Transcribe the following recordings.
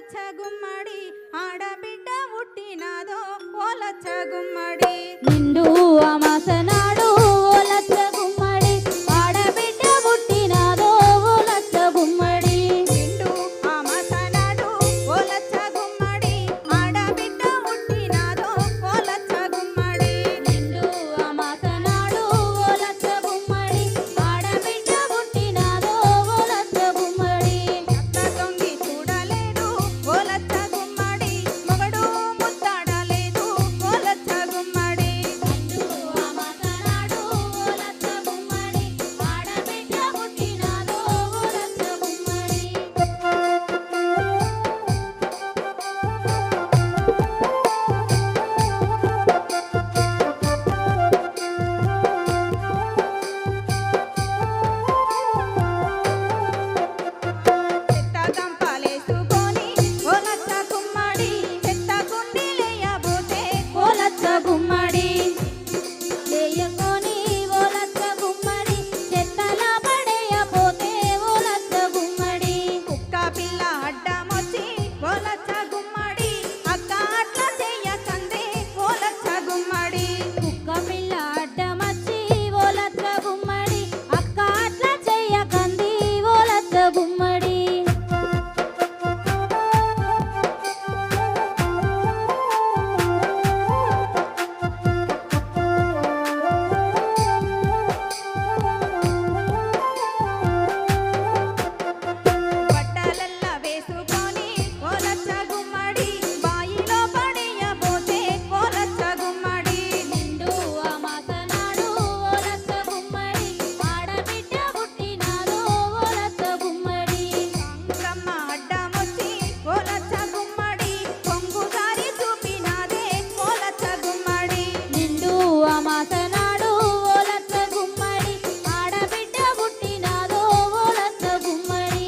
ఓలచ్చ గుమ్మడి ఆడబిడ్డ పుట్టినాదో ఓలచ్చ గుమ్మడి నిండు అమాసనాడు ఓలచ్చ గుమ్మడి ఆడబిడ్డ పుట్టినాదో ఓలచ్చ గుమ్మడి నిండు అమాసనాడు ఓలచ్చ గుమ్మడి ఆడబిడ్డ పుట్టినాదో ఓలచ్చ గుమ్మడి నిండు అమాసనాడు ఓలచ్చ గుమ్మడి ఆడబిడ్డ పుట్టినాదో ఓలచ్చ గుమ్మడి అత్త దొంగి చూడలేడు ఓలచ్చ గుమ్మడి మొగడు ముద్దాడలేదు ఓలచ్చ గుమ్మడి నిండు అమాసనాడు ఓలచ్చ గుమ్మడి ఆడబిడ్డ పుట్టినాదో ఓలచ్చ గుమ్మడి చెత్త గంపలేసుకొని ఓలచ్చ గుమ్మడి చెత్త కుండీలేయబోతే ఓలచ్చ గుమ్మడి లేయకొని ఓలచ్చ గుమ్మడి చెత్తల పడేయపోతే ఓలచ్చ గుమ్మడి కుక్క పిల్ల అడ్డమొచ్చి ఓలచ్చ గుమ్మడి అక్క అట్లా చెయ్యకందే ఓలచ్చ గుమ్మడి కుక్క పిల్ల అడ్డమచ్చి ఓలచ్చ గుమ్మడి అక్క అట్లా చెయ్యకంది ఓలచ్చ గుమ్మడి బట్టలల్ల వేసుకొని ఓలచ్చ గుమ్మడి బాయిలో పడేయబోతే ఓలచ్చ గుమ్మడి నిండు అమాసనాడు ఓలచ్చ గుమ్మడి ఆడబిడ్డ పుట్టినాదో ఓలచ్చ గుమ్మడి సంగమ్మ అడ్డమొచ్చి ఓలచ్చ గుమ్మడి కొంగుసారి చూపినాదే ఓలచ్చ గుమ్మడి నిండు అమాసనాడు ఓలచ్చ గుమ్మడి ఆడబిడ్డ పుట్టినాదో ఓలచ్చ గుమ్మడి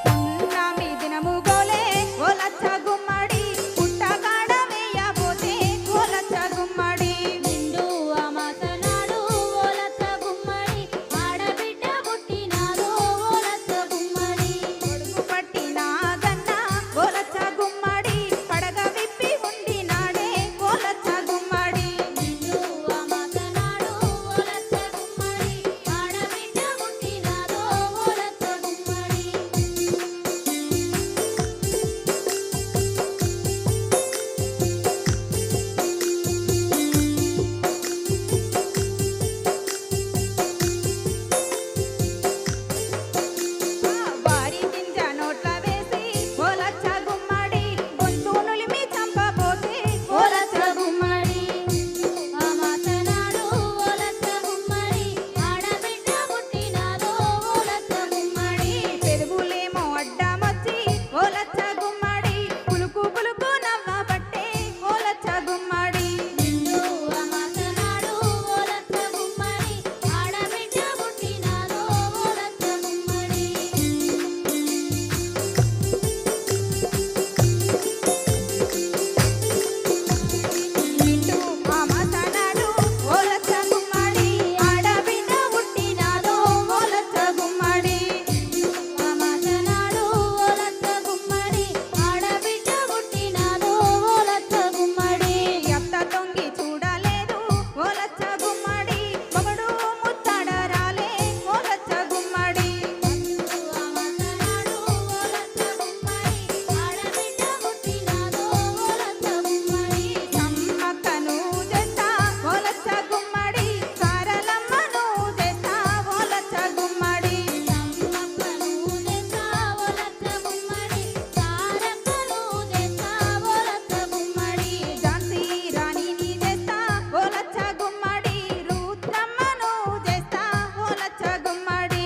పున్నమి దినము గోలే ఓలచ్చ గుమ్మడి పుట్టగాడ వేయబోతే ఓలచ్చ గుమ్మడి నిండు అమాసనాడు ఓలచ్చ గుమ్మడి ఆడబిడ్డ పుట్టినాదో ఓలచ్చ గుమ్మడి కొడుకు పట్టిన గన్న ఓలచ్చ గుమ్మడి పడగ విప్పి ఉండినాడే ఓలచ్చ గుమ్మడి నిండు అమాసనాడు ఓలచ్చ గుమ్మడి ఆడబిడ్డ పుట్టినాదో ఓలచ్చ గుమ్మడి వారి గింజ నోట్ల వేసి ఓలచ్చ గుమ్మడి గొంతు నులిమి చంపబోతే ఓలచ్చ గుమ్మడి అమాసనాడు ఓలచ్చ గుమ్మడి ఆడబిడ్డ పుట్టినాదో ఓలచ్చ గుమ్మడి పెరుగులేమో అడ్డమొచ్చి ఓలచ్చ గుమ్మడి పులుకు పులుకు నవ్వబట్టే ఓలచ్చ గుమ్మడి నిండు అమాసనాడు ఓలచ్చ గుమ్మడి ఆడబిడ్డ పుట్టినాదో ఓలచ్చ గుమ్మడి నిండు అమాసనాడు ఓలచ్చ గుమ్మడి ఆడబిడ్డ పుట్టినాదో ఓలచ్చ గుమ్మడి అమాసనాడు ఓలచ్చ గుమ్మడి ఆడబిడ్డ పుట్టినాదో ఓలచ్చ గుమ్మడి అత్త తొంగి చూడలేదు ఓలచ్చ గుమ్మడి మొగడు ముత్తడరాలే ఓలచ్చ గుమ్మడి అమాసనాడు ఓలచ్చ గుమ్మడి ఆడబిడ్డ పుట్టినాదో ఓలచ్చ గుమ్మడి సమ్మక్కను చేస్తా ఓలచ్చ గుమ్మడి సారలమ్మను చేస్తా ఓలచ్చ గుమ్మడి సమ్మక్కను చేస్తా ఓలచ్చ గుమ్మడి సారక్కను చేస్తా ఓలచ్చ గుమ్మడి ఝాన్సీ రాణిని చేస్తా ఓలచ్చ గుమ్మడి రుద్రమ్మను చేస్తా ఓలచ్చ గుమ్మడి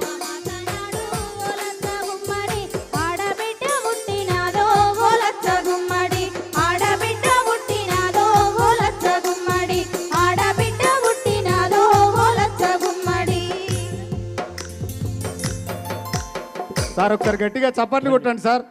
అమాసనాడు ఓలచ్చ గుమ్మడి ఆడబిడ్డ పుట్టినాదో ఓలచ్చ గుమ్మడి ఆడబిడ్డ పుట్టినాదో ఓలచ్చ గుమ్మడి ఆడబిడ్డ పుట్టినాదో ఓలచ్చ గుమ్మడి సార్ ఒకసారి గట్టిగా చప్పట్లు కొట్టండి సార్.